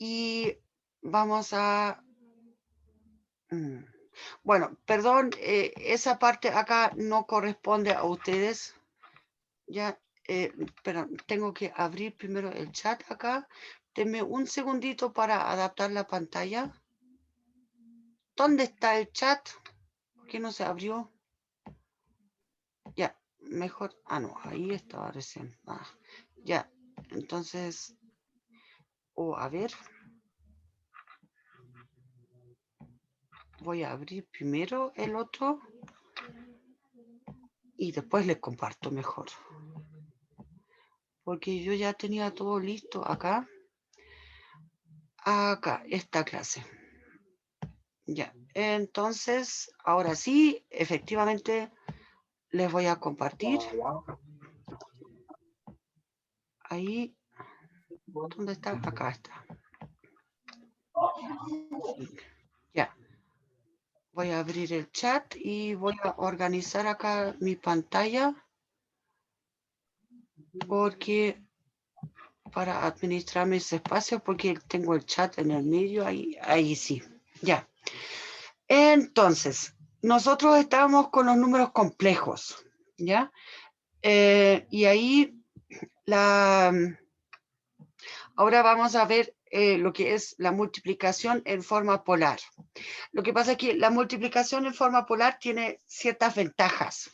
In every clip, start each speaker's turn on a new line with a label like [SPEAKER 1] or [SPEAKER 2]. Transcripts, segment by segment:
[SPEAKER 1] y vamos a... Bueno, perdón, esa parte acá no corresponde a ustedes. Ya, pero tengo que abrir primero el chat acá. Denme un segundito para adaptar la pantalla. ¿Dónde está el chat? ¿Por qué no se abrió? Ya, mejor. Ah, no, ahí estaba recién. Ah, ya, entonces, a ver. Voy a abrir primero el otro y después les comparto mejor. Porque yo ya tenía todo listo acá. Acá, esta clase. Ya, entonces, ahora sí, efectivamente, les voy a compartir. Ahí, ¿dónde está? Acá está. Ya, voy a abrir el chat y voy a organizar acá mi pantalla. Porque, para administrar mis espacios, porque tengo el chat en el medio, ahí sí. Ya. Entonces, nosotros estábamos con los números complejos, ¿ya? Y ahí ahora vamos a ver lo que es la multiplicación en forma polar. Lo que pasa es que la multiplicación en forma polar tiene ciertas ventajas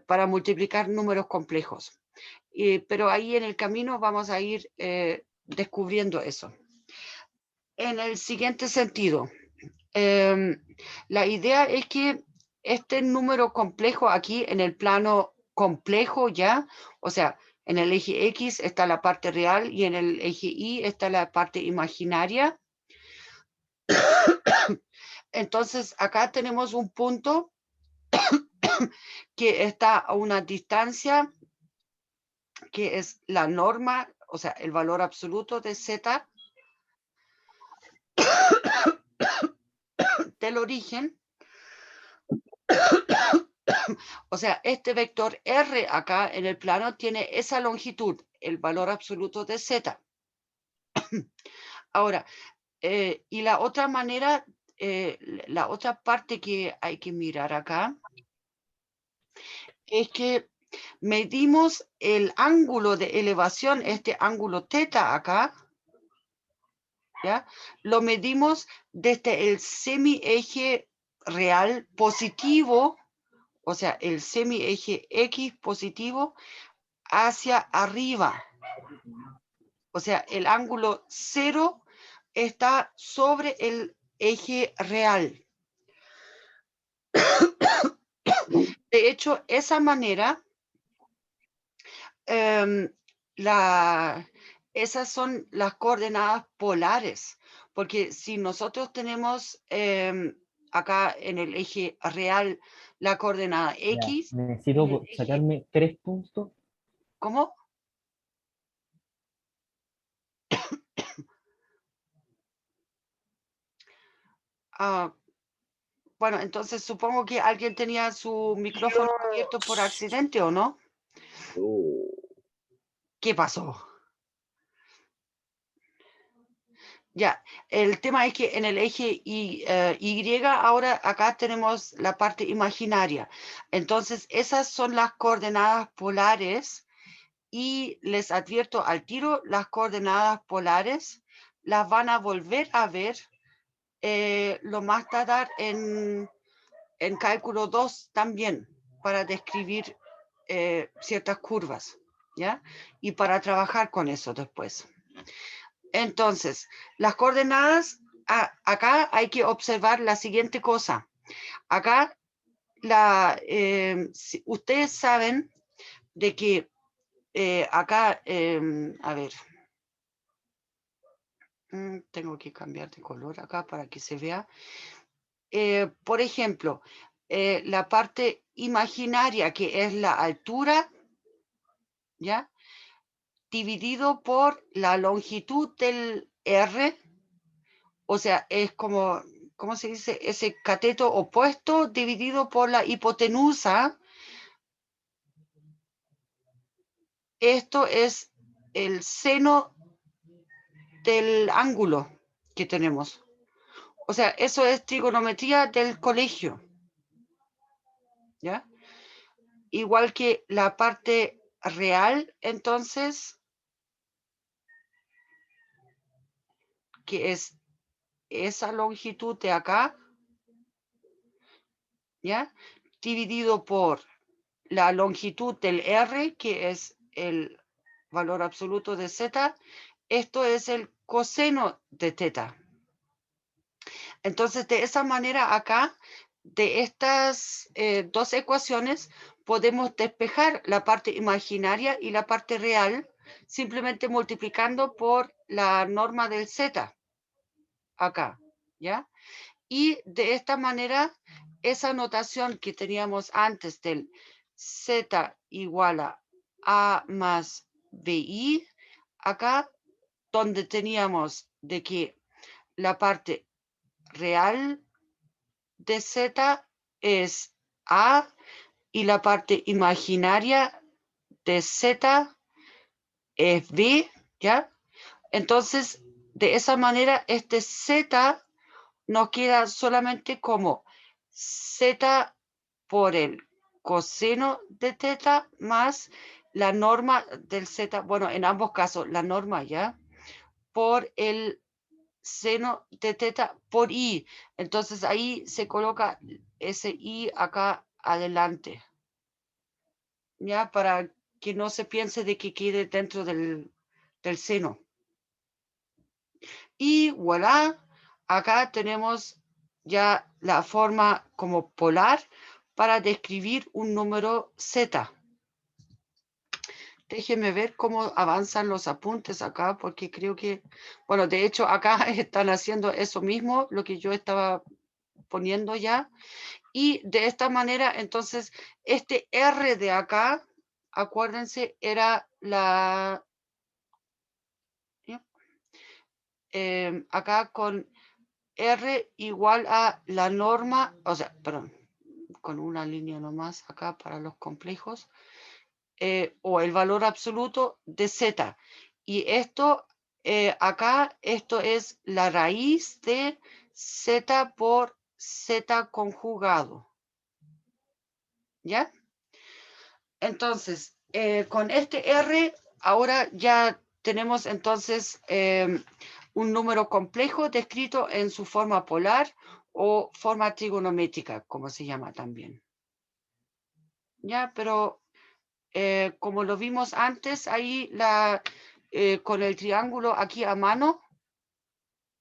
[SPEAKER 1] para multiplicar números complejos. Pero ahí en el camino vamos a ir descubriendo eso. En el siguiente sentido, la idea es que este número complejo aquí en el plano complejo ya, o sea, en el eje X está la parte real y en el eje Y está la parte imaginaria. Entonces acá tenemos un punto que está a una distancia que es la norma, o sea, el valor absoluto de Z del origen. O sea, este vector R acá en el plano tiene esa longitud, el valor absoluto de Z. Ahora, y la otra manera, la otra parte que hay que mirar acá, es que medimos el ángulo de elevación, este ángulo θ acá, ¿ya? Lo medimos desde el semieje real positivo, o sea, el semieje X positivo hacia arriba. O sea, el ángulo 0 está sobre el eje real. De hecho, esa manera, esas son las coordenadas polares, porque si nosotros tenemos acá en el eje real la coordenada
[SPEAKER 2] Ya,
[SPEAKER 1] X, en el
[SPEAKER 2] necesito
[SPEAKER 1] eje,
[SPEAKER 2] sacarme 3 puntos.
[SPEAKER 1] ¿cómo? Ah, bueno, entonces supongo que alguien tenía su micrófono abierto por accidente, ¿o no? ¿Qué pasó? Ya, el tema es que en el eje Y ahora acá tenemos la parte imaginaria. Entonces, esas son las coordenadas polares y les advierto al tiro, las coordenadas polares las van a volver a ver lo más tardar en cálculo 2 también para describir ciertas curvas, ¿ya? Y para trabajar con eso después. Entonces, las coordenadas, acá hay que observar la siguiente cosa. Acá, ustedes saben de que acá, a ver, tengo que cambiar de color acá para que se vea. Por ejemplo, la parte imaginaria, que es la altura, ¿ya? Dividido por la longitud del R, o sea, es como, ¿cómo se dice? Ese cateto opuesto dividido por la hipotenusa. Esto es el seno del ángulo que tenemos. O sea, eso es trigonometría del colegio. ¿Ya? Igual que la parte real, entonces, que es esa longitud de acá, ¿ya? Dividido por la longitud del R, que es el valor absoluto de Z, esto es el coseno de teta. Entonces, de esa manera acá, de estas dos ecuaciones, podemos despejar la parte imaginaria y la parte real, simplemente multiplicando por la norma del Z, acá, ¿ya? Y de esta manera, esa notación que teníamos antes del Z igual a más BI, acá donde teníamos de que la parte real de Z es A y la parte imaginaria de Z es B, ¿ya? Entonces, de esa manera, este Z nos queda solamente como Z por el coseno de teta más la norma del Z, bueno, en ambos casos, la norma, ¿ya? Por el seno de teta por I. Entonces ahí se coloca ese I acá adelante, ¿ya? Para que no se piense de que quede dentro del seno. Y voilà, acá tenemos ya la forma como polar para describir un número Z. Déjenme ver cómo avanzan los apuntes acá, porque creo que, bueno, de hecho acá están haciendo eso mismo, lo que yo estaba poniendo ya. Y de esta manera, entonces, este R de acá, acuérdense, era la... acá con R igual a la norma, o sea, perdón, con una línea nomás acá para los complejos, o el valor absoluto de Z. Y esto, acá, esto es la raíz de Z por Z conjugado. ¿Ya? Entonces, con este R, ahora ya tenemos entonces un número complejo descrito en su forma polar o forma trigonométrica, como se llama también. Ya, pero como lo vimos antes, ahí con el triángulo aquí a mano,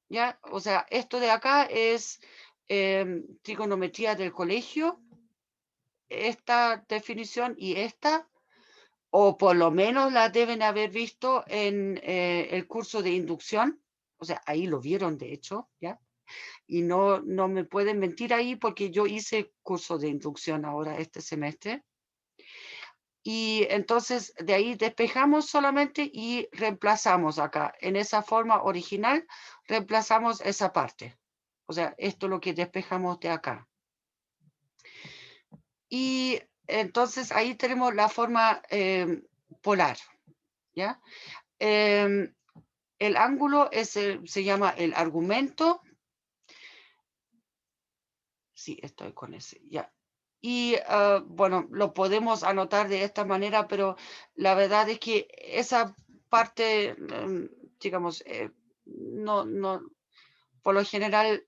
[SPEAKER 1] ya, o sea, esto de acá es trigonometría del colegio, esta definición y esta, o por lo menos la deben haber visto en el curso de inducción, o sea, ahí lo vieron de hecho, ¿ya? Y no me pueden mentir ahí porque yo hice curso de inducción ahora este semestre. Y entonces de ahí despejamos solamente y reemplazamos acá. En esa forma original, reemplazamos esa parte. O sea, esto es lo que despejamos de acá. Y entonces ahí tenemos la forma polar, ¿ya? El ángulo se llama el argumento. Sí, estoy con ese, ya. Y bueno, lo podemos anotar de esta manera, pero la verdad es que esa parte, digamos, no, por lo general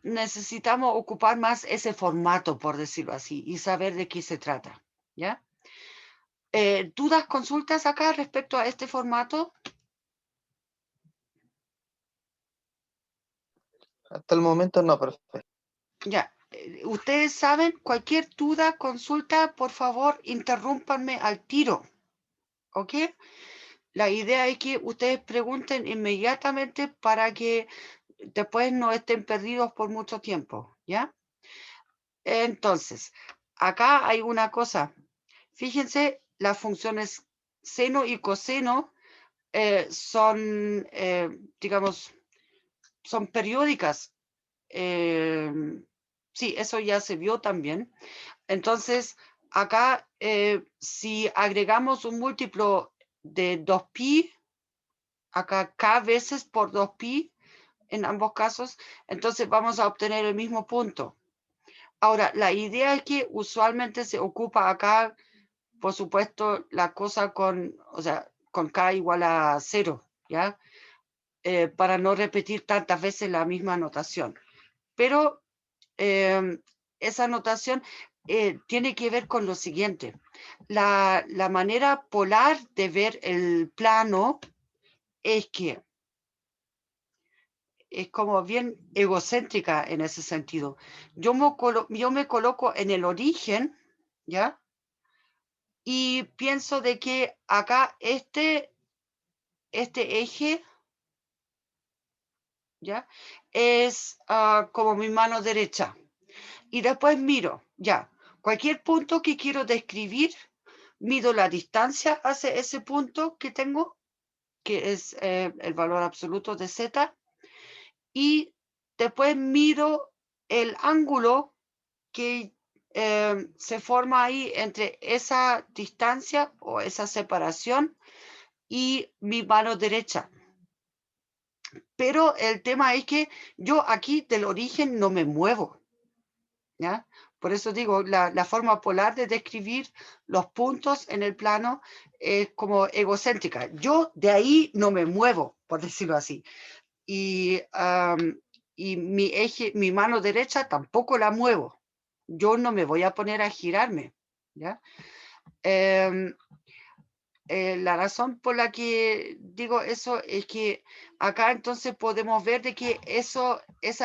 [SPEAKER 1] necesitamos ocupar más ese formato, por decirlo así, y saber de qué se trata, ¿ya? ¿Dudas, consultas acá respecto a este formato?
[SPEAKER 2] Hasta el momento no, perfecto.
[SPEAKER 1] Ya, ustedes saben, cualquier duda, consulta, por favor, interrúmpanme al tiro, ¿ok? La idea es que ustedes pregunten inmediatamente para que después no estén perdidos por mucho tiempo, ¿ya? Entonces, acá hay una cosa. Fíjense, las funciones seno y coseno son, digamos, son periódicas. Sí, eso ya se vio también. Entonces, acá, si agregamos un múltiplo de 2pi, acá K veces por 2pi en ambos casos, entonces vamos a obtener el mismo punto. Ahora, la idea es que usualmente se ocupa acá, por supuesto, la cosa con, o sea, con K igual a 0, ¿ya? Para no repetir tantas veces la misma notación. Pero esa notación tiene que ver con lo siguiente. La manera polar de ver el plano es que es como bien egocéntrica en ese sentido. Yo me coloco en el origen, ¿ya? Y pienso de que acá este eje, ¿ya? Es como mi mano derecha. Y después miro, ya, cualquier punto que quiero describir, mido la distancia hacia ese punto que tengo, que es el valor absoluto de z, y después miro el ángulo que se forma ahí entre esa distancia o esa separación y mi mano derecha. Pero el tema es que yo aquí del origen no me muevo, ¿ya? Por eso digo, la forma polar de describir los puntos en el plano es como egocéntrica. Yo de ahí no me muevo, por decirlo así. Y mi eje, mi mano derecha tampoco la muevo. Yo no me voy a poner a girarme, ¿ya? La razón por la que digo eso es que acá entonces podemos ver de que esa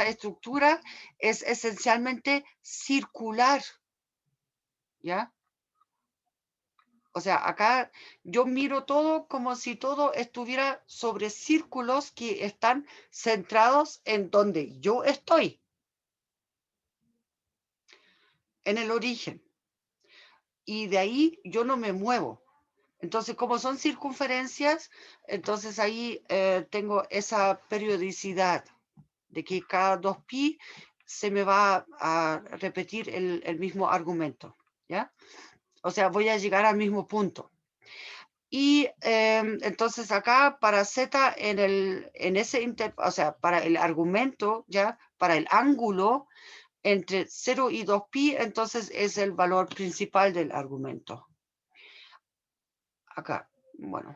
[SPEAKER 1] estructura es esencialmente circular, ¿ya? O sea, acá yo miro todo como si todo estuviera sobre círculos que están centrados en donde yo estoy, en el origen. Y de ahí yo no me muevo. Entonces, como son circunferencias, entonces ahí tengo esa periodicidad de que cada 2pi se me va a repetir el mismo argumento, ¿ya? O sea, voy a llegar al mismo punto. Y entonces acá para z en ese o sea, para el argumento, ¿ya? Para el ángulo entre 0 y 2pi, entonces es el valor principal del argumento. Acá, bueno,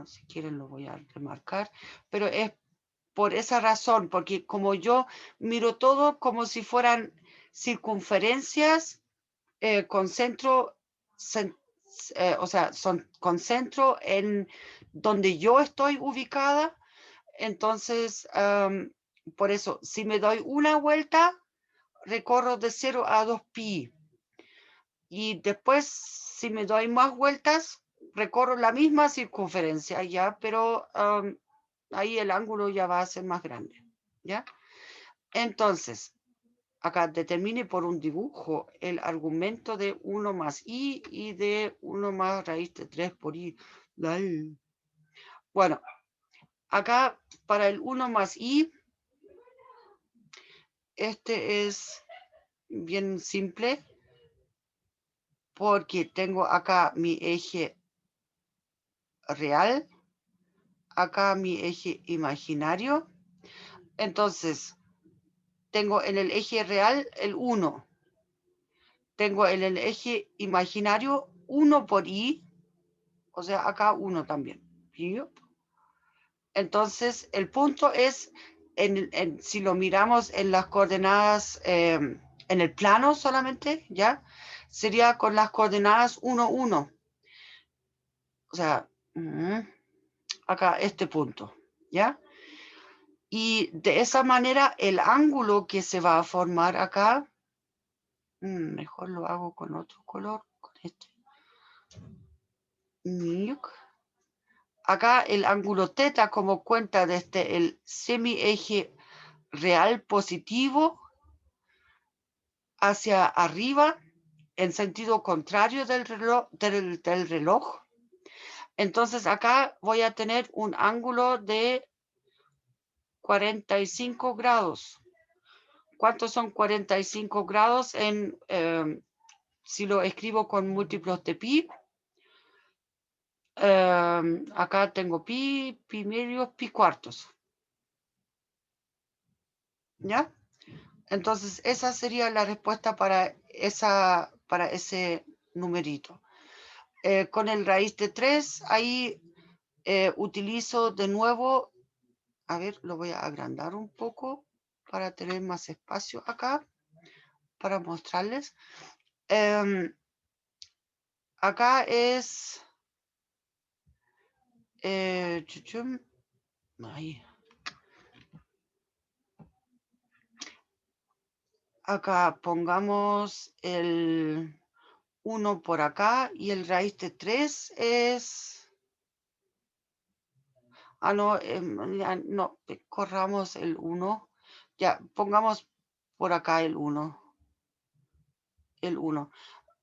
[SPEAKER 1] si quieren lo voy a remarcar, pero es por esa razón, porque como yo miro todo como si fueran circunferencias con centro, o sea, con centro en donde yo estoy ubicada, entonces, por eso, si me doy una vuelta, recorro de 0 a 2pi. Y después, si me doy más vueltas, recorro la misma circunferencia, ¿ya? Pero ahí el ángulo ya va a ser más grande, ¿ya? Entonces, acá determine por un dibujo el argumento de 1 más i y de 1 más raíz de 3 por i. Bueno, acá para el 1 más i, este es bien simple porque tengo acá mi eje real, acá mi eje imaginario. Entonces, tengo en el eje real el 1. Tengo en el eje imaginario 1 por i, o sea, acá 1 también. Entonces, el punto es, si lo miramos en las coordenadas, en el plano solamente, ¿ya? Sería con las coordenadas 1, 1. O sea, acá este punto, ¿ya? Y de esa manera, el ángulo que se va a formar acá, mejor lo hago con otro color, con este. Acá el ángulo θ como cuenta desde el semieje real positivo hacia arriba en sentido contrario del reloj. Entonces acá voy a tener un ángulo de 45 grados. ¿Cuántos son 45 grados si lo escribo con múltiplos de pi? Acá tengo pi, pi medios, pi cuartos. ¿Ya? Entonces, esa sería la respuesta para ese numerito. Con el raíz de 3, ahí utilizo de nuevo, a ver, lo voy a agrandar un poco para tener más espacio acá, para mostrarles. Acá es... ahí. Acá pongamos el 1 por acá y el raíz de 3 es... Ah, no, ya, no, corramos el 1. Ya, pongamos por acá el 1. El 1.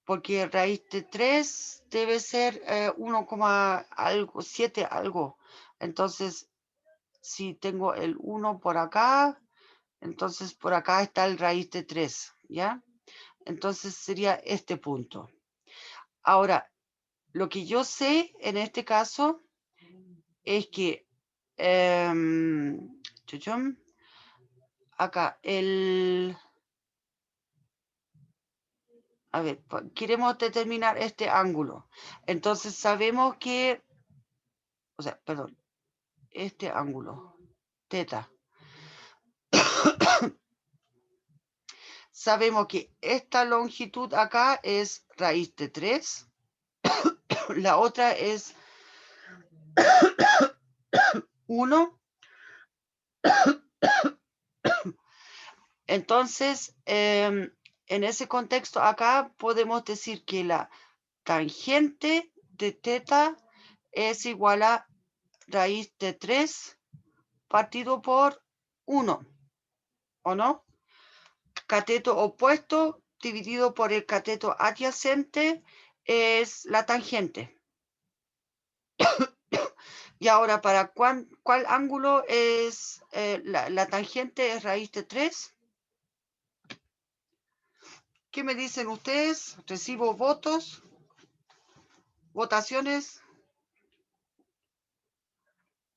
[SPEAKER 1] Porque raíz de 3 debe ser 1, algo, 7 algo. Entonces, si tengo el 1 por acá, entonces por acá está el raíz de 3, ¿ya? Entonces sería este punto. Ahora, lo que yo sé en este caso es que acá a ver, queremos determinar este ángulo. Entonces sabemos que, o sea, perdón, este ángulo, teta. Sabemos que esta longitud acá es raíz de 3. La otra es 1. Entonces, en ese contexto acá podemos decir que la tangente de teta es igual a raíz de 3 partido por 1, ¿o no? Cateto opuesto dividido por el cateto adyacente es la tangente. Y ahora, ¿para cuál ángulo es la tangente? ¿Es raíz de 3? ¿Qué me dicen ustedes? Recibo votos, votaciones.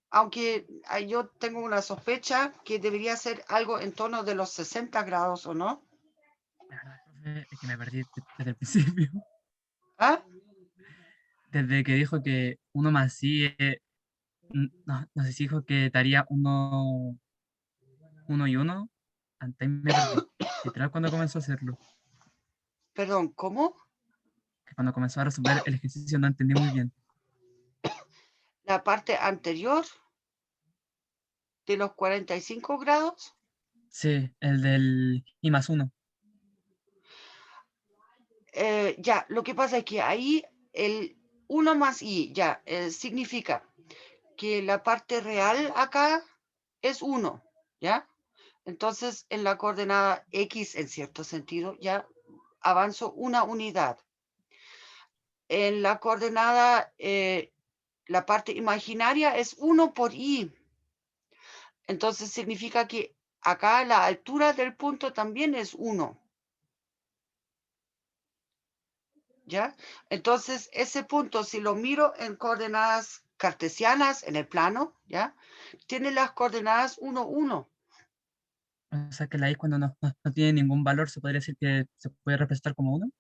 [SPEAKER 1] Aunque yo tengo una sospecha que debería ser algo en torno de los 60 grados, ¿o no?
[SPEAKER 3] La verdad, profe, es que me perdí desde el principio.
[SPEAKER 1] ¿Ah?
[SPEAKER 3] Desde que dijo que 1 más i, no sé si dijo que daría 1 y 1. Antes me perdí. Literal cuando comenzó a hacerlo.
[SPEAKER 1] Perdón, ¿cómo?
[SPEAKER 3] Que cuando comenzó a resolver el ejercicio no entendí muy bien.
[SPEAKER 1] La parte anterior de los 45 grados.
[SPEAKER 3] Sí, el del i más 1.
[SPEAKER 1] Ya, lo que pasa es que ahí el 1 más i, ya, significa que la parte real acá es 1, ¿ya? Entonces, en la coordenada x, en cierto sentido, ya avanzo una unidad. En la coordenada, la parte imaginaria es 1 por i. Entonces, significa que acá la altura del punto también es 1. ¿Ya? Entonces, ese punto, si lo miro en coordenadas cartesianas, en el plano, ¿ya? Tiene las coordenadas 1, 1.
[SPEAKER 3] O sea que la i cuando no tiene ningún valor se podría decir que se puede representar como 1.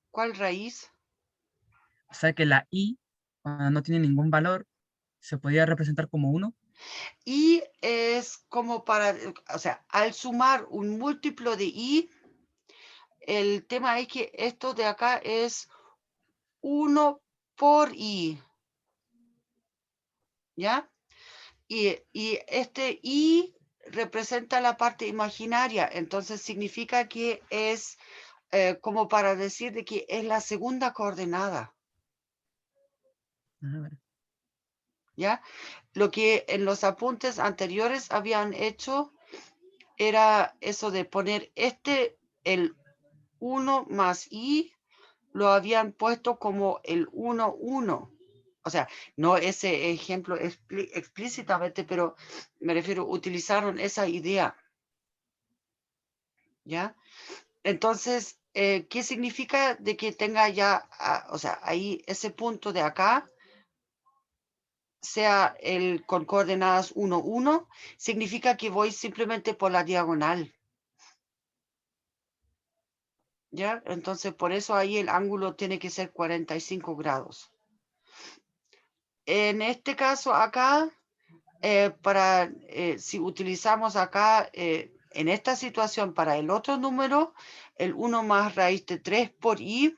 [SPEAKER 1] ¿Cuál raíz?
[SPEAKER 3] O sea que la i cuando no tiene ningún valor se podría representar como 1.
[SPEAKER 1] Y es como para, o sea, al sumar un múltiplo de i, el tema es que esto de acá es 1 por i, ¿ya? Y este i representa la parte imaginaria, entonces significa que es como para decir de que es la segunda coordenada, ¿ya? Lo que en los apuntes anteriores habían hecho era eso de poner el 1 más i, lo habían puesto como el 1, 1. O sea, no ese ejemplo explícitamente, pero me refiero, utilizaron esa idea, ¿ya? Entonces, ¿qué significa de que tenga ya, o sea, ahí ese punto de acá sea el con coordenadas 1, 1, significa que voy simplemente por la diagonal. ¿Ya? Entonces, por eso ahí el ángulo tiene que ser 45 grados. En este caso acá, si utilizamos acá, en esta situación para el otro número, el 1 más raíz de 3 por i,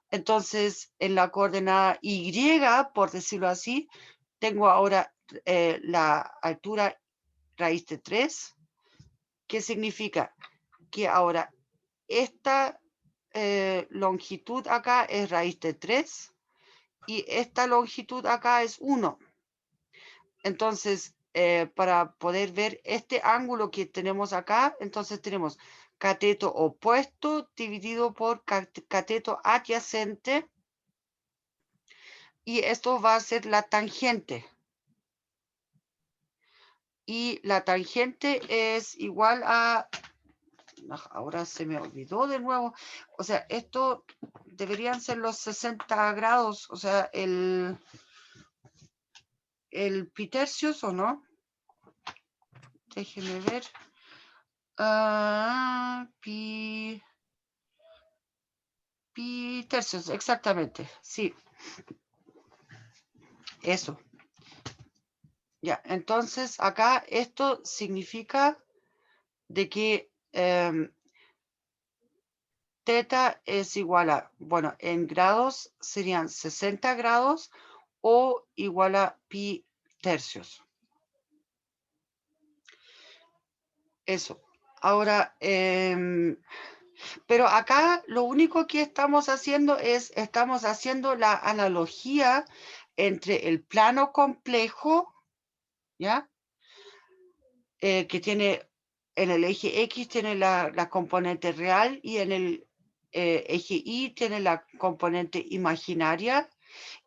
[SPEAKER 1] entonces en la coordenada y, por decirlo así, tengo ahora la altura raíz de 3, que significa que ahora esta longitud acá es raíz de 3 y esta longitud acá es 1. Entonces, para poder ver este ángulo que tenemos acá, entonces tenemos cateto opuesto dividido por cateto adyacente, y esto va a ser la tangente. Y la tangente es igual a... Ahora se me olvidó de nuevo. O sea, esto deberían ser los 60 grados. O sea, el pitercios, ¿o no? Déjeme ver. Pi tercios, exactamente. Sí. Eso. Ya, entonces acá esto significa de que teta es igual a, bueno, en grados serían 60 grados o igual a pi tercios. Eso. Ahora, pero acá lo único que estamos haciendo es, estamos haciendo la analogía entre el plano complejo, ¿ya? Que tiene, en el eje X tiene la componente real y en el eje Y tiene la componente imaginaria,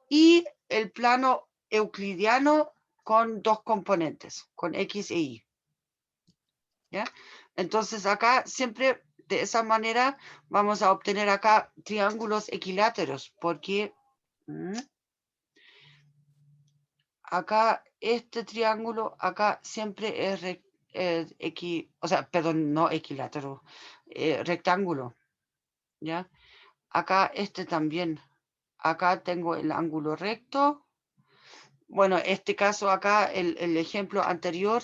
[SPEAKER 1] y el plano euclidiano con dos componentes, con X e Y. ¿Ya? Entonces acá siempre de esa manera vamos a obtener acá triángulos equiláteros, porque acá este triángulo acá siempre es no equilátero, rectángulo, ¿ya? Acá este también. Acá tengo el ángulo recto. Bueno, este caso acá, el ejemplo anterior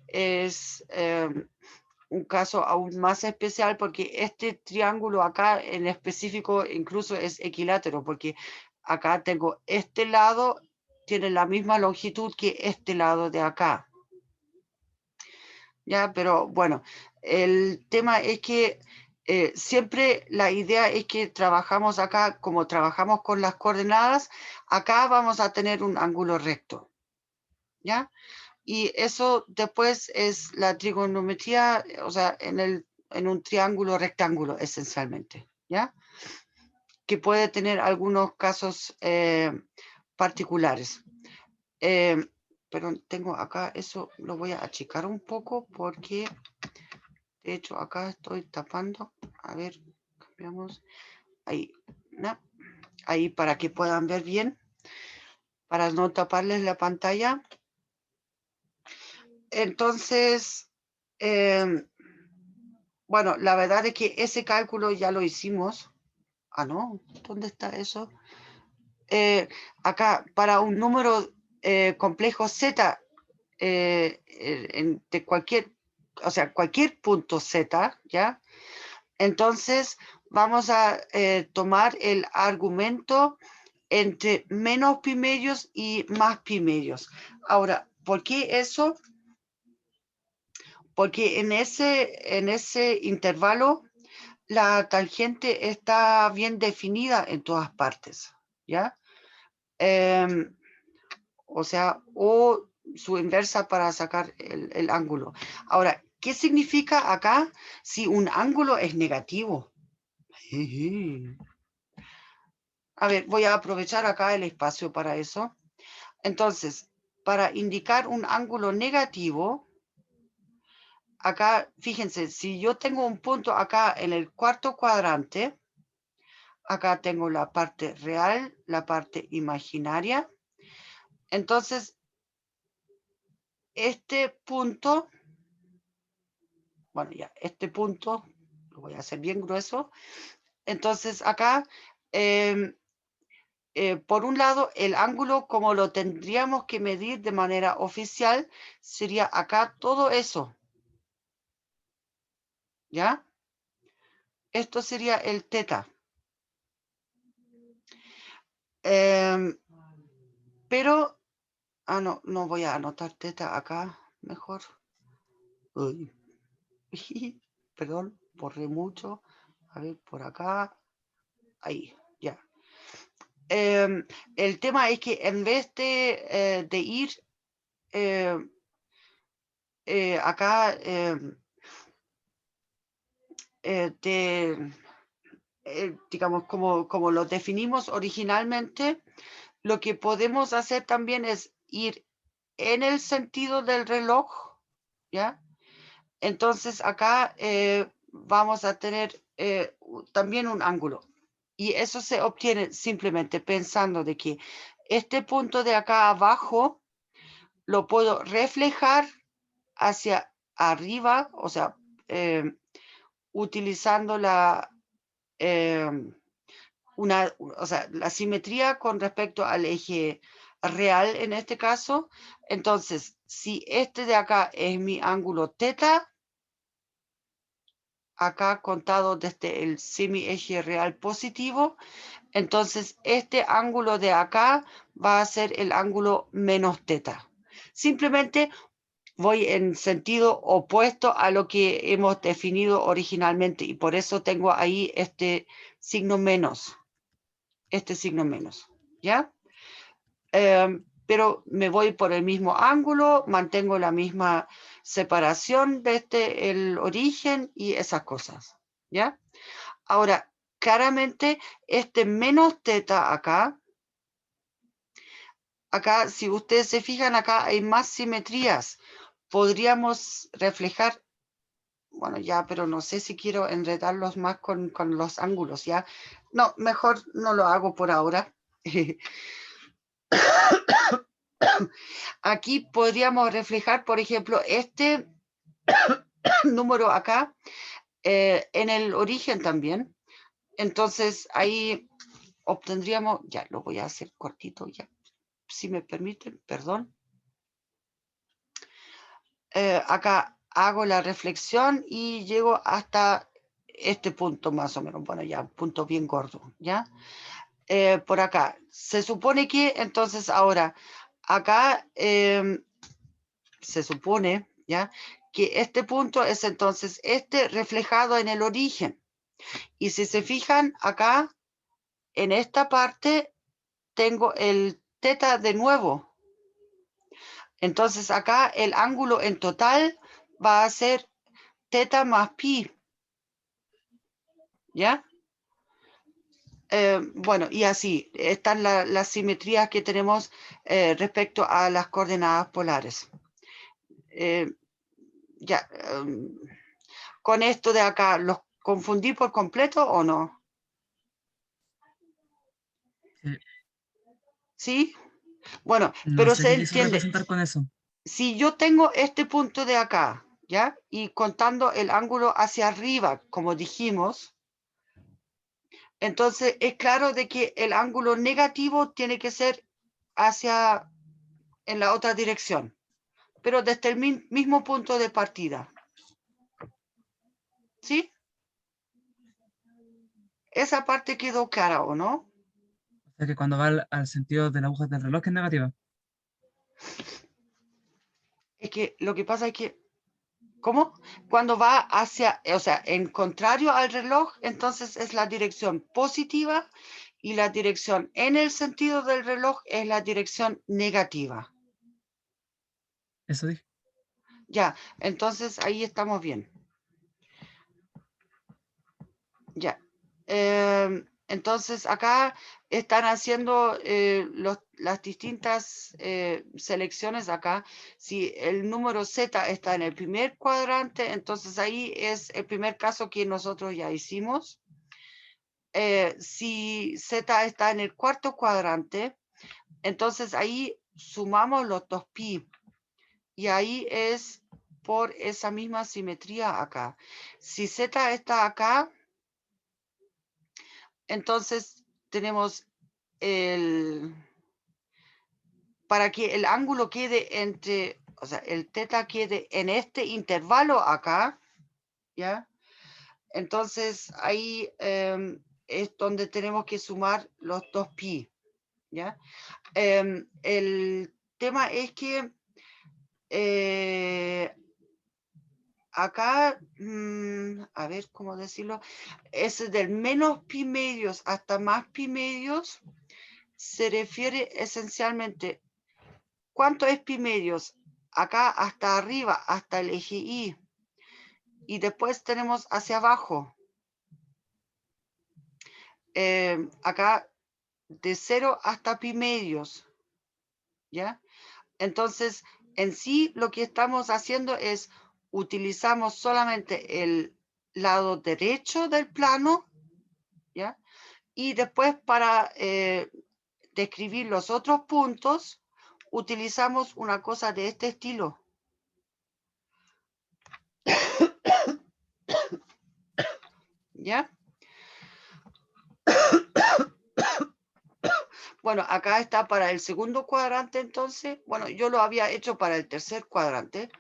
[SPEAKER 1] es un caso aún más especial, porque este triángulo acá en específico incluso es equilátero, porque acá tengo este lado, tiene la misma longitud que este lado de acá. Ya, pero bueno, el tema es que siempre la idea es que trabajamos acá, como trabajamos con las coordenadas, acá vamos a tener un ángulo recto. ¿Ya? Y eso después es la trigonometría, o sea, en un triángulo rectángulo esencialmente, ¿ya? Que puede tener algunos casos particulares. Pero tengo acá, eso lo voy a achicar un poco porque, de hecho, acá estoy tapando. A ver, cambiamos. Ahí, ¿no? Ahí para que puedan ver bien, para no taparles la pantalla. Entonces, bueno, la verdad es que ese cálculo ya lo hicimos. Ah, no, ¿dónde está eso? Acá, para un número complejo Z, de cualquier, o sea, cualquier punto Z, ¿ya? Entonces, vamos a tomar el argumento entre menos pi medios y más pi medios. Ahora, ¿por qué eso? Porque en ese intervalo la tangente está bien definida en todas partes, ¿ya? O sea, o su inversa para sacar el ángulo. Ahora, ¿qué significa acá si un ángulo es negativo? A ver, voy a aprovechar acá el espacio para eso. Entonces, para indicar un ángulo negativo, acá, fíjense, si yo tengo un punto acá en el cuarto cuadrante, acá tengo la parte real, la parte imaginaria. Entonces, este punto, bueno, ya, este punto, lo voy a hacer bien grueso. Entonces, acá, por un lado, el ángulo, como lo tendríamos que medir de manera oficial, sería acá todo eso. ¿Ya? Esto sería el teta. Pero, no voy a anotar teta acá, mejor. Uy. Perdón, borré mucho. A ver, por acá. Ahí, ya. El tema es que en vez de ir acá digamos, como lo definimos originalmente, lo que podemos hacer también es ir en el sentido del reloj, ¿ya? Entonces acá vamos a tener también un ángulo. Y eso se obtiene simplemente pensando de que este punto de acá abajo lo puedo reflejar hacia arriba, o sea, utilizando la simetría con respecto al eje real en este caso. Entonces, si este de acá es mi ángulo teta, acá contado desde el semieje real positivo, entonces este ángulo de acá va a ser el ángulo menos teta. Simplemente voy en sentido opuesto a lo que hemos definido originalmente y por eso tengo ahí este signo menos. ¿Ya? Pero me voy por el mismo ángulo, mantengo la misma separación desde el origen y esas cosas, ¿ya? Ahora, claramente, este menos teta acá, si ustedes se fijan, acá hay más simetrías. Podríamos reflejar, bueno, ya, pero no sé si quiero enredarlos más con los ángulos, ¿ya? No, mejor no lo hago por ahora. Aquí podríamos reflejar, por ejemplo, este número acá en el origen también. Entonces ahí obtendríamos, ya lo voy a hacer cortito ya, si me permiten, perdón. Acá hago la reflexión y llego hasta este punto más o menos, bueno ya, un punto bien gordo, ¿ya? Por acá. Se supone que entonces ahora acá se supone, ¿ya? Que este punto es entonces este reflejado en el origen. Y si se fijan acá, en esta parte, tengo el teta de nuevo. Entonces acá el ángulo en total va a ser teta más pi. ¿Ya? Bueno, y así están las simetrías que tenemos respecto a las coordenadas polares. Ya, con esto de acá, ¿los confundí por completo o no?
[SPEAKER 3] Sí.
[SPEAKER 1] ¿Sí? Bueno,
[SPEAKER 3] No
[SPEAKER 1] pero
[SPEAKER 3] sé
[SPEAKER 1] se
[SPEAKER 3] qué quiso
[SPEAKER 1] entiende.
[SPEAKER 3] representar con eso.
[SPEAKER 1] Si yo tengo este punto de acá, ¿ya? Y contando el ángulo hacia arriba, como dijimos, entonces es claro de que el ángulo negativo tiene que ser en la otra dirección, pero desde el mismo punto de partida. ¿Sí? Esa parte quedó clara, ¿o no?
[SPEAKER 3] O sea que cuando va al sentido de la aguja del reloj es negativa.
[SPEAKER 1] Es que lo que pasa es que, ¿cómo? Cuando va hacia, o sea, en contrario al reloj, entonces es la dirección positiva y la dirección en el sentido del reloj es la dirección negativa.
[SPEAKER 3] Eso dije.
[SPEAKER 1] Ya, entonces ahí estamos bien. Ya. Entonces acá están haciendo las distintas selecciones acá. Si el número Z está en el primer cuadrante, entonces ahí es el primer caso que nosotros ya hicimos. Si Z está en el cuarto cuadrante, entonces ahí sumamos los 2pi. Y ahí es por esa misma simetría acá. Si Z está acá, entonces tenemos para que el ángulo quede entre, o sea, el teta quede en este intervalo acá, ¿ya? Entonces ahí es donde tenemos que sumar los 2pi, ¿ya? El tema es que acá, a ver cómo decirlo, ese del menos pi medios hasta más pi medios se refiere esencialmente, ¿cuánto es pi medios? Acá hasta arriba, hasta el eje Y. Y después tenemos hacia abajo. Acá de 0 hasta pi medios. ¿Ya? Entonces, en sí lo que estamos haciendo es utilizamos solamente el lado derecho del plano, ¿ya? Y después para describir los otros puntos, utilizamos una cosa de este estilo. ¿Ya? Bueno, acá está para el segundo cuadrante, entonces. Bueno, yo lo había hecho para el tercer cuadrante.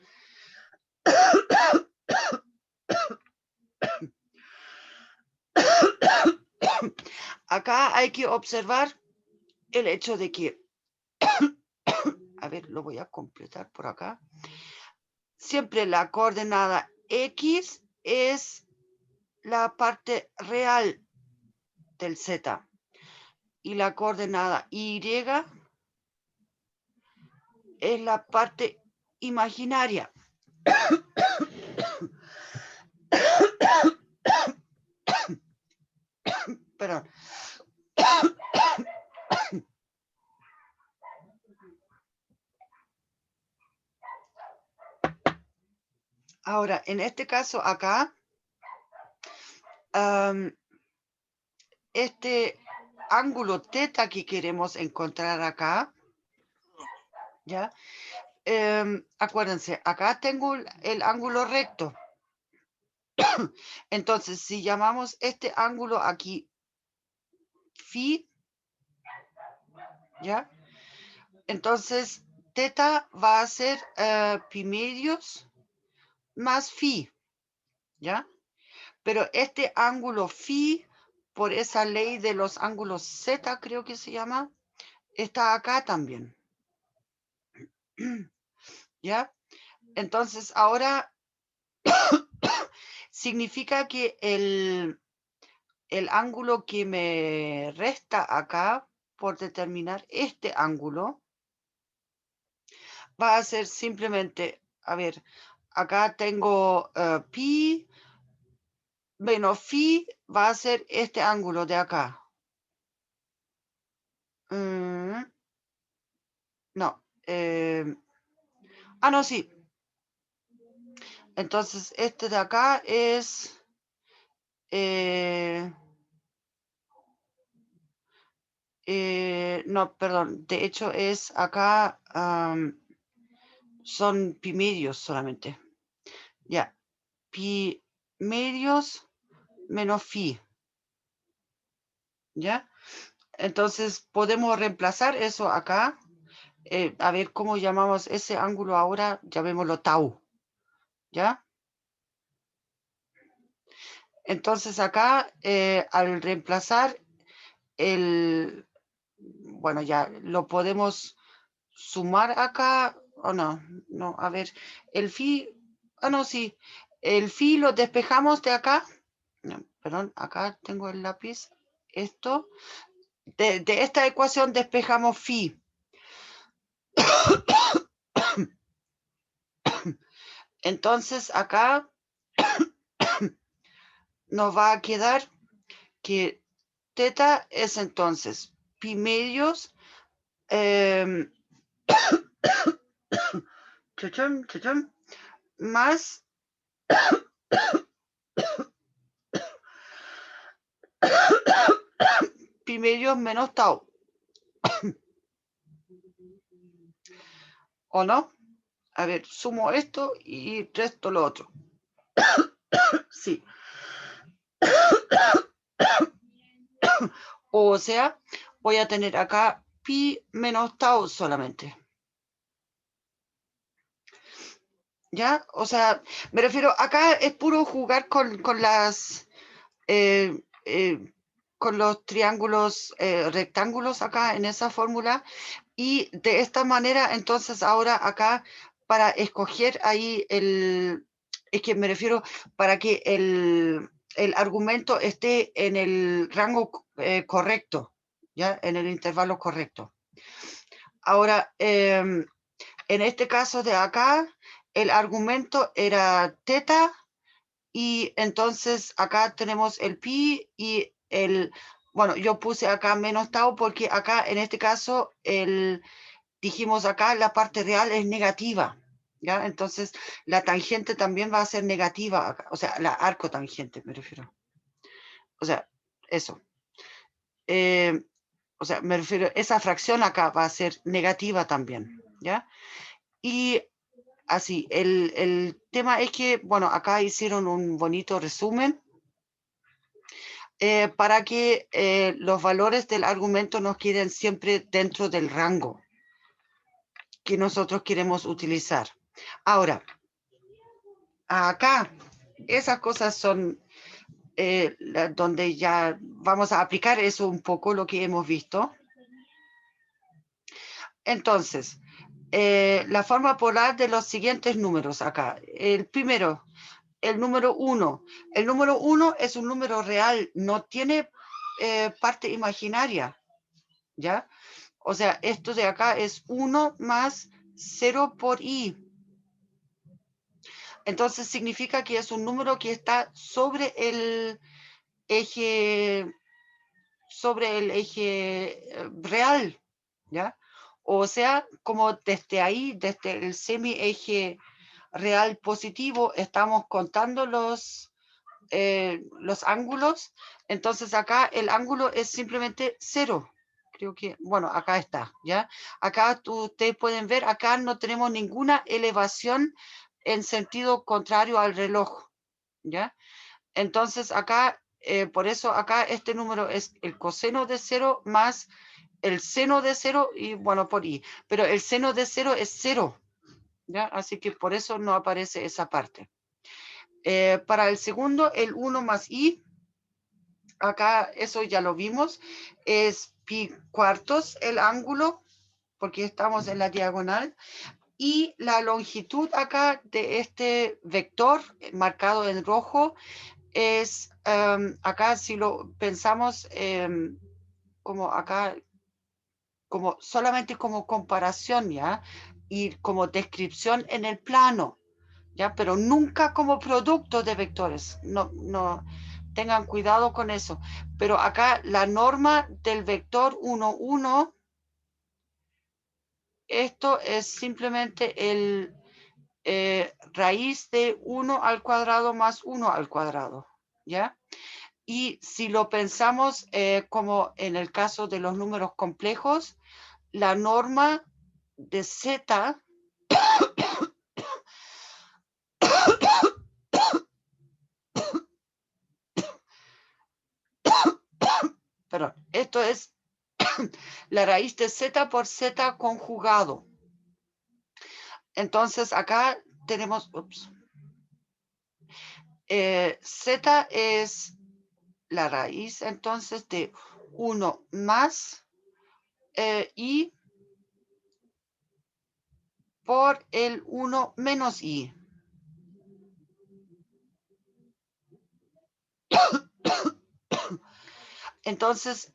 [SPEAKER 1] Acá hay que observar el hecho de que, a ver, lo voy a completar por acá. Siempre la coordenada X es la parte real del Z. Y la coordenada Y es la parte imaginaria. Perdón. Ahora, en este caso acá, este ángulo teta que queremos encontrar acá, ¿ya? Acuérdense, acá tengo el ángulo recto. Entonces, si llamamos este ángulo aquí phi, ¿ya? Entonces, teta va a ser pi medios más phi, ¿ya? Pero este ángulo phi, por esa ley de los ángulos z, creo que se llama, está acá también. ¿Ya? Entonces, ahora significa que el ángulo que me resta acá, por determinar este ángulo, va a ser simplemente, a ver, acá tengo pi menos phi, va a ser este ángulo de acá. No. No, sí. Entonces, este de acá es... no, perdón. De hecho, es acá... son pi medios solamente. Ya. Pi medios menos phi. ¿Ya? Entonces, podemos reemplazar eso acá. A ver cómo llamamos ese ángulo ahora. Llamémoslo tau. ¿Ya? Entonces, acá, al reemplazar el... Bueno, ya lo podemos sumar acá. O no, no, a ver. El phi... no, sí. El phi lo despejamos de acá. No, perdón, acá tengo el lápiz. Esto. De esta ecuación despejamos phi. Entonces acá nos va a quedar que teta es entonces pi medios chacham, chacham, más pi medios menos tau. ¿O no? A ver, sumo esto y resto lo otro. Sí. O sea, voy a tener acá pi menos tau solamente. ¿Ya? O sea, me refiero, acá es puro jugar con las... con los triángulos rectángulos acá en esa fórmula, y de esta manera entonces ahora acá para escoger ahí es que me refiero para que el argumento esté en el rango correcto, ¿ya? En el intervalo correcto. Ahora, en este caso de acá, el argumento era teta, y entonces acá tenemos el pi y bueno, yo puse acá menos tau porque acá en este caso dijimos acá la parte real es negativa, ¿ya? Entonces la tangente también va a ser negativa acá, o sea, la arco tangente me refiero. O sea, eso. O sea, me refiero, esa fracción acá va a ser negativa también, ¿ya? Y así, el tema es que, bueno, acá hicieron un bonito resumen para que los valores del argumento nos queden siempre dentro del rango que nosotros queremos utilizar. Ahora, acá, esas cosas son donde ya vamos a aplicar eso un poco, lo que hemos visto. Entonces, la forma polar de los siguientes números acá. El primero, el número 1. El número 1 es un número real, no tiene parte imaginaria, ¿ya? O sea, esto de acá es 1 más 0 por i. Entonces significa que es un número que está sobre el eje real, ¿ya? O sea, como desde ahí, desde el semi-eje real positivo, estamos contando los ángulos. Entonces acá el ángulo es simplemente 0. Creo que, bueno, acá está, ¿ya? Acá ustedes pueden ver, acá no tenemos ninguna elevación en sentido contrario al reloj, ¿ya? Entonces acá, por eso acá este número es el coseno de 0 más el seno de 0 y bueno, por i. Pero el seno de 0 es 0, ¿ya? Así que por eso no aparece esa parte. Para el segundo, el 1 más i, acá eso ya lo vimos, es pi cuartos el ángulo, porque estamos en la diagonal, y la longitud acá de este vector marcado en rojo es, acá si lo pensamos como acá, como solamente como comparación, ¿ya? Y como descripción en el plano, ¿ya? Pero nunca como producto de vectores. No, tengan cuidado con eso. Pero acá la norma del vector 1, 1, esto es simplemente el raíz de 1 al cuadrado más 1 al cuadrado, ¿ya? Y si lo pensamos como en el caso de los números complejos, la norma de z perdón, esto es la raíz de z por z conjugado. Entonces acá tenemos, z es la raíz entonces de 1 más i por el 1 menos i. Entonces,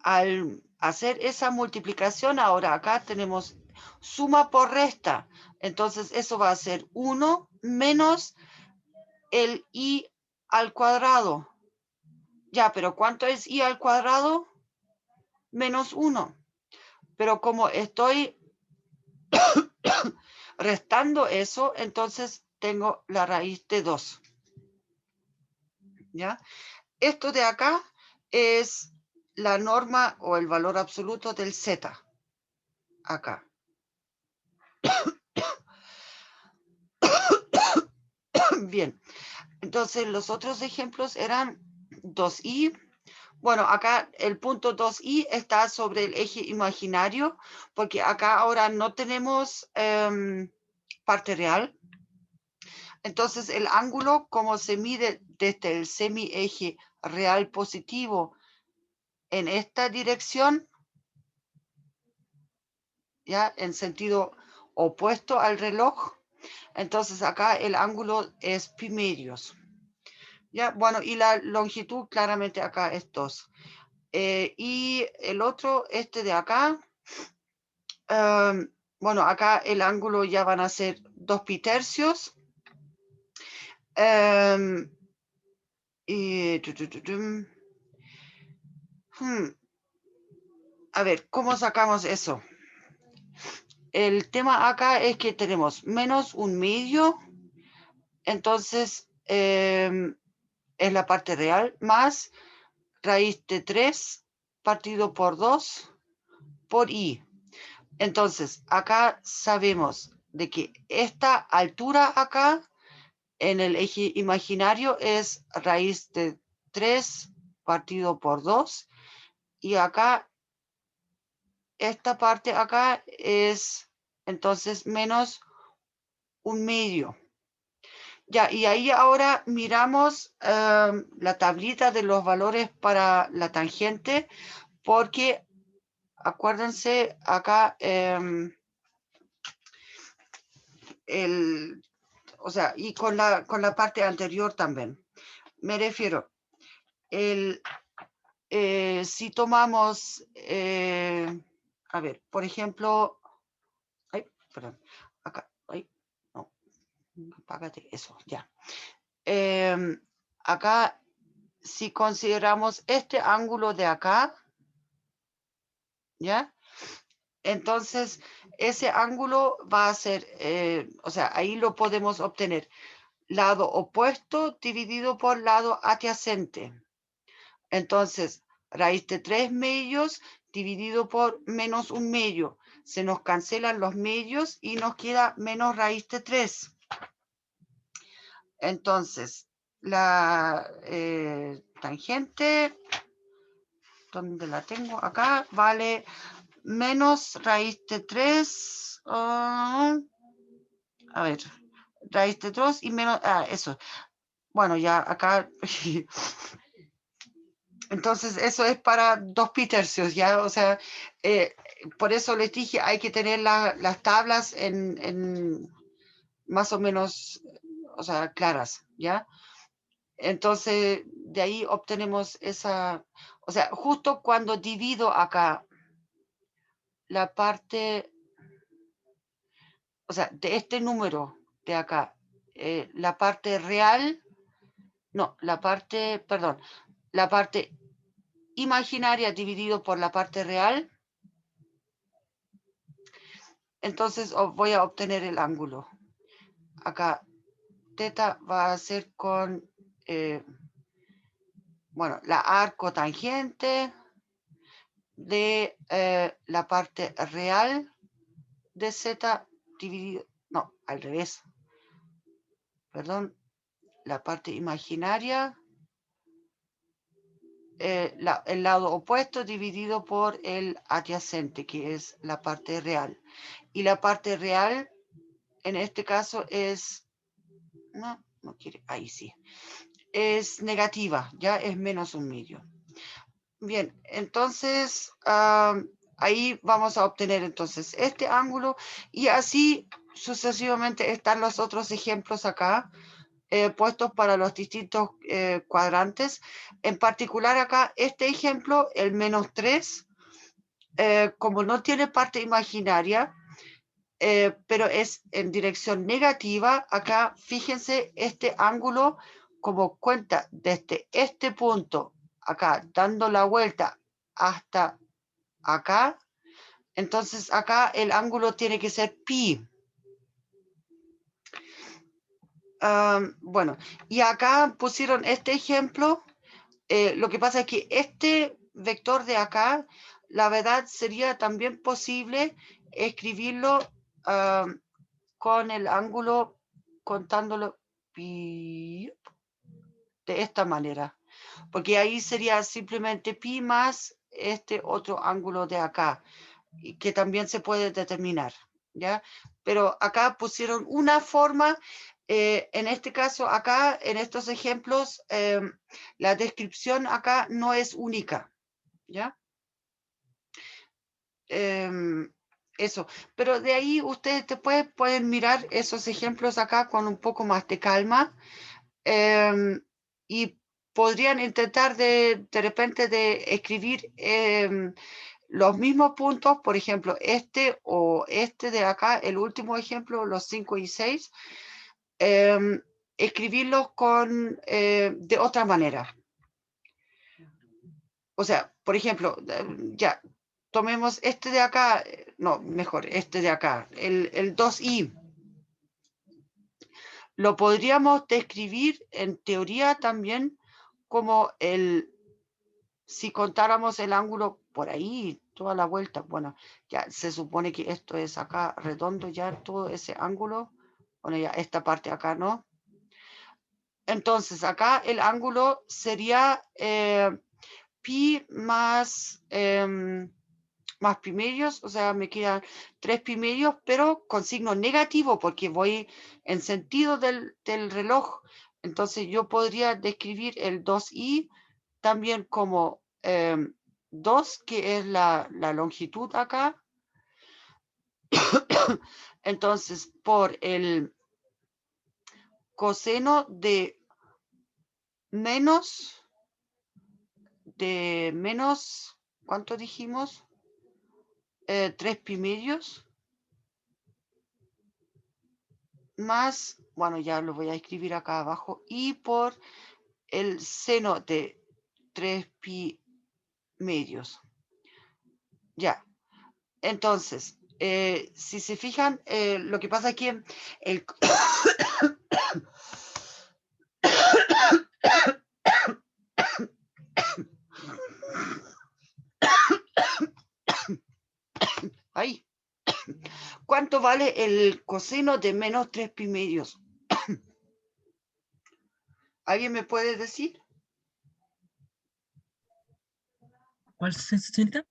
[SPEAKER 1] al hacer esa multiplicación, ahora acá tenemos suma por resta. Entonces, eso va a ser 1 menos el i al cuadrado. Ya, pero ¿cuánto es i al cuadrado? Menos 1. Pero como estoy restando eso, entonces tengo la raíz de 2. ¿Ya? Esto de acá es la norma o el valor absoluto del z. Acá. Bien. Entonces los otros ejemplos eran 2i. Bueno, acá el punto 2i está sobre el eje imaginario, porque acá ahora no tenemos parte real. Entonces el ángulo, como se mide desde el semieje real positivo en esta dirección, ya en sentido opuesto al reloj, entonces acá el ángulo es pi medios. Ya, bueno, y la longitud claramente acá es 2. Y el otro, este de acá, bueno, acá el ángulo ya van a ser 2 pi tercios. Y, a ver, ¿cómo sacamos eso? El tema acá es que tenemos menos un medio, entonces es la parte real, más raíz de 3 partido por 2 por i. Entonces, acá sabemos de que esta altura acá en el eje imaginario es raíz de 3 partido por 2. Y acá, esta parte acá es entonces menos un medio. Ya, y ahí ahora miramos la tablita de los valores para la tangente, porque acuérdense acá o sea, y con la parte anterior también. Me refiero, si tomamos, a ver, por ejemplo, ay, perdón, acá, ay, no, apágate, eso, ya. Acá, si consideramos este ángulo de acá, ¿ya? Entonces, ese ángulo va a ser, o sea, ahí lo podemos obtener. Lado opuesto dividido por lado adyacente. Entonces, raíz de 3 medios dividido por menos un medio. Se nos cancelan los medios y nos queda menos raíz de 3. Entonces, la tangente, ¿dónde la tengo? Acá, vale menos raíz de 3. A ver, raíz de 2 y menos, eso. Bueno, ya acá, entonces eso es para 2 pi tercios, ya, o sea, por eso les dije, hay que tener las tablas en más o menos, o sea, claras, ya. Entonces, de ahí obtenemos esa, o sea, justo cuando divido acá la parte, o sea, de este número de acá, la parte real, no, la parte, perdón, la parte imaginaria dividido por la parte real, entonces voy a obtener el ángulo. Acá, teta va a ser con, bueno, la arcotangente de la parte real de z dividido, no, al revés, perdón, la parte imaginaria, el lado opuesto dividido por el adyacente, que es la parte real. Y la parte real, en este caso, es, no quiere, ahí sí, es negativa, ya es menos un medio. Bien, entonces, ahí vamos a obtener entonces este ángulo y así sucesivamente están los otros ejemplos acá puestos para los distintos cuadrantes. En particular acá, este ejemplo, el menos 3, como no tiene parte imaginaria, pero es en dirección negativa, acá fíjense este ángulo como cuenta desde este punto acá, dando la vuelta hasta acá, entonces acá el ángulo tiene que ser pi. Bueno, y acá pusieron este ejemplo. Lo que pasa es que este vector de acá, la verdad sería también posible escribirlo con el ángulo contándolo pi de esta manera, porque ahí sería simplemente pi más este otro ángulo de acá, y que también se puede determinar, ¿ya? Pero acá pusieron una forma, en este caso acá, en estos ejemplos, la descripción acá no es única, ¿ya? Eso, pero de ahí ustedes después pueden mirar esos ejemplos acá con un poco más de calma, y podrían intentar de repente de escribir los mismos puntos, por ejemplo, este o este de acá, el último ejemplo, los 5 y 6, escribirlos con, de otra manera. O sea, por ejemplo, ya, tomemos este de acá, no, mejor, este de acá, el 2i. Lo podríamos describir en teoría también como si contáramos el ángulo por ahí, toda la vuelta. Bueno, ya se supone que esto es acá redondo, ya todo ese ángulo. Bueno, ya esta parte acá, ¿no? Entonces, acá el ángulo sería pi más, más pi medios, o sea, me quedan 3 pi medios, pero con signo negativo, porque voy en sentido del reloj. Entonces, yo podría describir el 2i también como 2, que es la longitud acá. Entonces, por el coseno de menos, ¿cuánto dijimos? 3 pi medios, más, bueno, ya lo voy a escribir acá abajo, y por el seno de 3 pi medios. Ya, entonces, si se fijan, lo que pasa es que el... Ahí. ¿Cuánto vale el coseno de menos 3 pi medios? ¿Alguien me puede decir?
[SPEAKER 3] ¿Cuál señorita?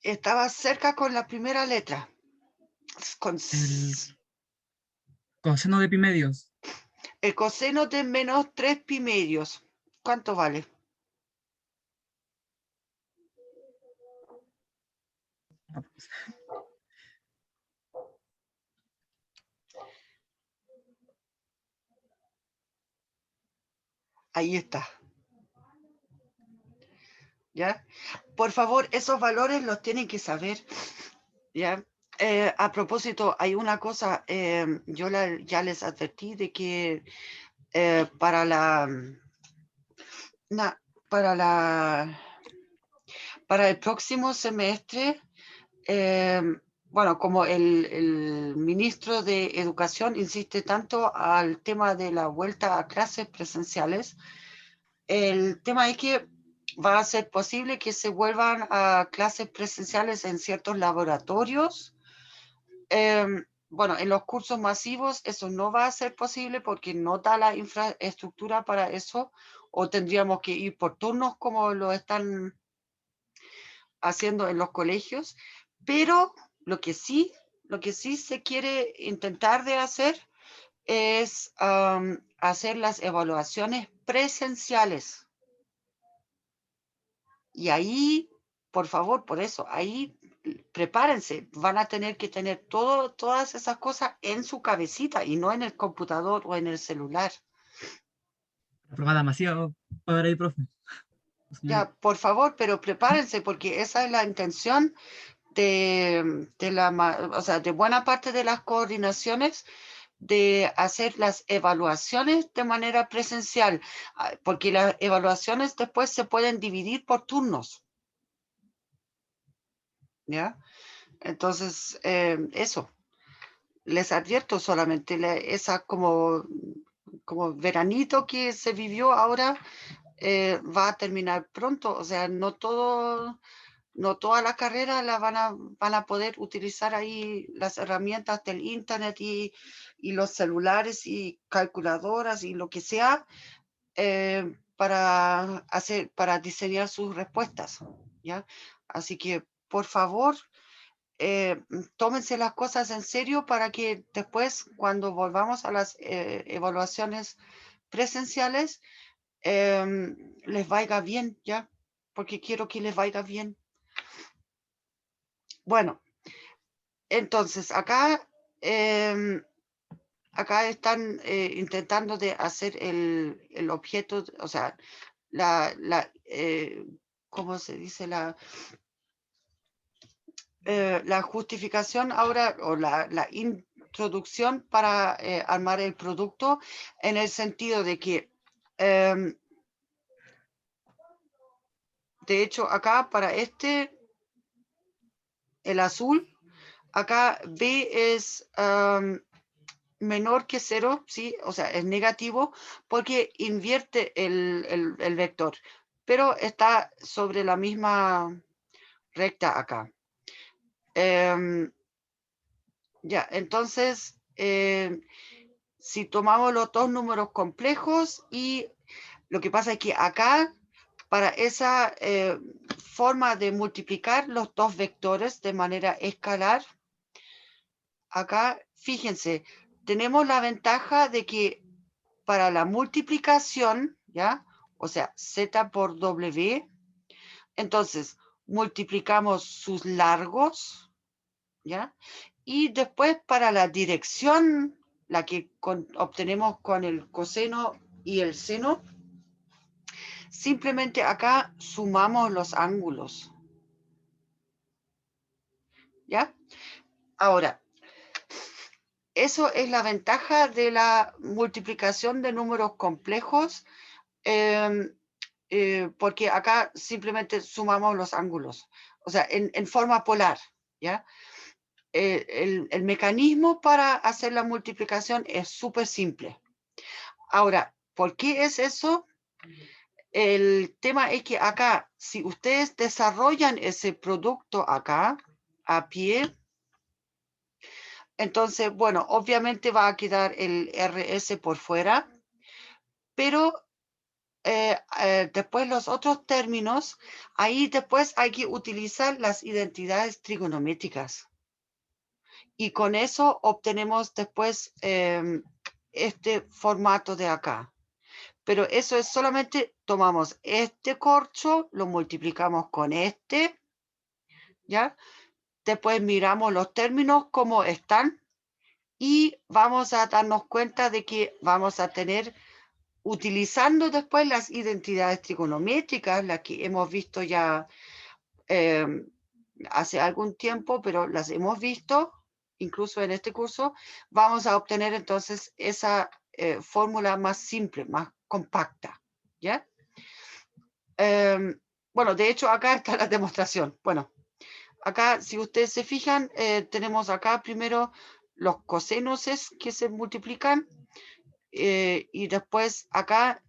[SPEAKER 1] Estaba cerca con la primera letra. Con
[SPEAKER 3] El coseno de pi medios.
[SPEAKER 1] el coseno de menos 3 pi medios. ¿Cuánto vale? Ahí está. ¿Ya? Por favor, esos valores los tienen que saber. ¿Ya? A propósito, hay una cosa, yo ya les advertí de que para el próximo semestre, bueno, como el ministro de Educación insiste tanto al tema de la vuelta a clases presenciales, el tema es que va a ser posible que se vuelvan a clases presenciales en ciertos laboratorios. Bueno, en los cursos masivos eso no va a ser posible porque no da la infraestructura para eso, o tendríamos que ir por turnos como lo están haciendo en los colegios, pero lo que sí se quiere intentar de hacer es hacer las evaluaciones presenciales. Y ahí, por favor, por eso, ahí prepárense, van a tener que tener todas esas cosas en su cabecita y no en el computador o en el celular.
[SPEAKER 3] Aprobada demasiado para ahí, profe.
[SPEAKER 1] Ya, por favor, pero prepárense porque esa es la intención de buena parte de las coordinaciones, de hacer las evaluaciones de manera presencial, porque las evaluaciones después se pueden dividir por turnos. ¿Ya? Entonces, eso. Les advierto solamente, esa como veranito que se vivió ahora va a terminar pronto. O sea, no toda la carrera la van a poder utilizar ahí las herramientas del internet y los celulares y calculadoras y lo que sea para diseñar sus respuestas, ¿ya? Así que, por favor, tómense las cosas en serio para que después, cuando volvamos a las evaluaciones presenciales, les vaya bien, ¿ya? Porque quiero que les vaya bien. Bueno, entonces acá, acá están intentando de hacer el objeto, o sea, ¿cómo se dice? La justificación ahora, o la introducción para armar el producto, en el sentido de que, de hecho, acá para el azul, acá B es menor que 0, ¿sí? O sea, es negativo porque invierte el vector, pero está sobre la misma recta acá. Ya, entonces, si tomamos los dos números complejos, y lo que pasa es que acá, para esa forma de multiplicar los dos vectores de manera escalar, acá, fíjense, tenemos la ventaja de que para la multiplicación, ¿ya? O sea, Z por W, entonces multiplicamos sus largos, ¿ya? Y después para la dirección, la que obtenemos con el coseno y el seno, simplemente acá sumamos los ángulos, ¿ya? Ahora, eso es la ventaja de la multiplicación de números complejos, porque acá simplemente sumamos los ángulos, o sea, en forma polar, ¿ya? El mecanismo para hacer la multiplicación es súper simple. Ahora, ¿por qué es eso? El tema es que acá, si ustedes desarrollan ese producto acá, a pie, entonces, bueno, obviamente va a quedar el RS por fuera, pero después los otros términos, ahí después hay que utilizar las identidades trigonométricas. Y con eso obtenemos después este formato de acá. Pero eso es solamente, tomamos este corcho, lo multiplicamos con este, ¿ya? Después miramos los términos como están y vamos a darnos cuenta de que vamos a tener, utilizando después las identidades trigonométricas, las que hemos visto ya hace algún tiempo, pero las hemos visto, incluso en este curso, vamos a obtener entonces esa fórmula más simple, más compacta, ¿ya? Bueno, de hecho, acá está la demostración. Bueno, acá, si ustedes se fijan, tenemos acá primero los cosenuses que se multiplican y después acá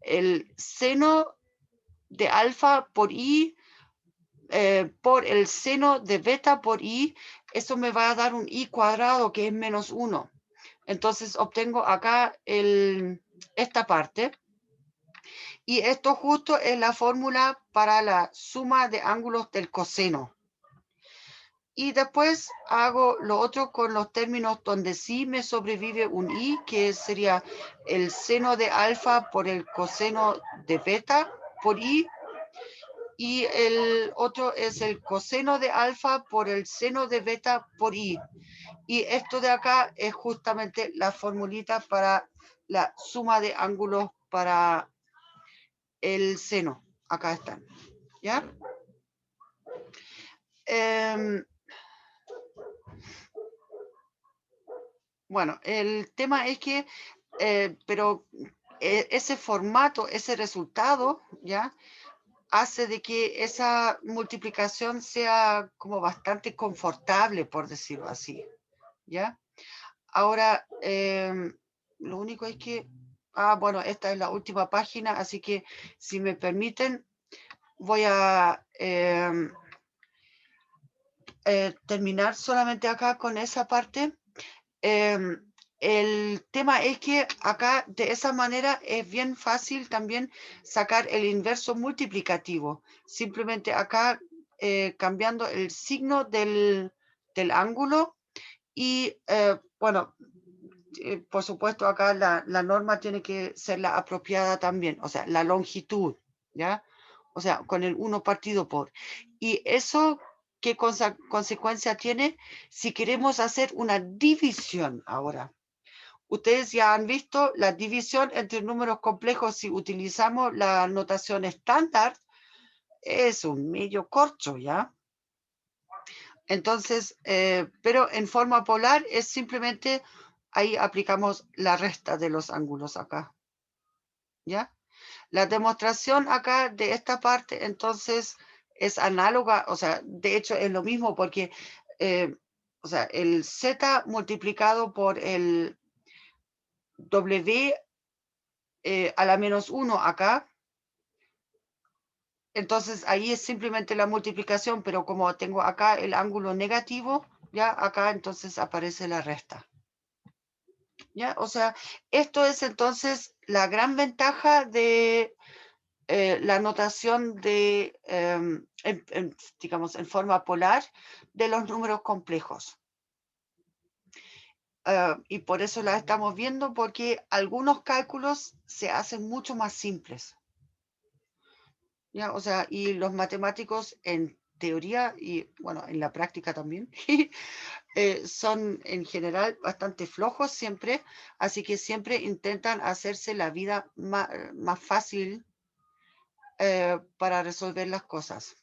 [SPEAKER 1] el seno de alfa por i por el seno de beta por i, eso me va a dar un i cuadrado que es menos 1. Entonces obtengo acá esta parte. Y esto justo es la fórmula para la suma de ángulos del coseno. Y después hago lo otro con los términos donde sí me sobrevive un i, que sería el seno de alfa por el coseno de beta por i. Y el otro es el coseno de alfa por el seno de beta por i. Y esto de acá es justamente la formulita para la suma de ángulos para el seno. Acá están, ¿ya? Bueno, bueno, el tema es que, pero ese formato, ese resultado, ¿ya? Hace de que esa multiplicación sea como bastante confortable, por decirlo así, ¿ya? Ahora, lo único es que, bueno, esta es la última página, así que si me permiten, voy a terminar solamente acá con esa parte. El tema es que acá de esa manera es bien fácil también sacar el inverso multiplicativo. Simplemente acá cambiando el signo del ángulo y bueno, por supuesto acá la norma tiene que ser la apropiada también, o sea, la longitud, ¿ya? O sea, con el 1 partido por. Y eso, ¿qué consecuencia tiene? Si queremos hacer una división ahora. Ustedes ya han visto la división entre números complejos si utilizamos la notación estándar, es un medio corcho, ¿ya? Entonces, pero en forma polar es simplemente, ahí aplicamos la resta de los ángulos acá, ¿ya? La demostración acá de esta parte, entonces, es análoga, o sea, de hecho es lo mismo porque, o sea, el Z multiplicado por el W a la menos 1 acá, entonces ahí es simplemente la multiplicación, pero como tengo acá el ángulo negativo, ya acá entonces aparece la resta. ¿Ya? O sea, esto es entonces la gran ventaja de la notación de, digamos, en forma polar de los números complejos. Y por eso la estamos viendo, porque algunos cálculos se hacen mucho más simples. ¿Ya? O sea, y los matemáticos en teoría y, bueno, en la práctica también, son en general bastante flojos siempre, así que siempre intentan hacerse la vida más fácil para resolver las cosas.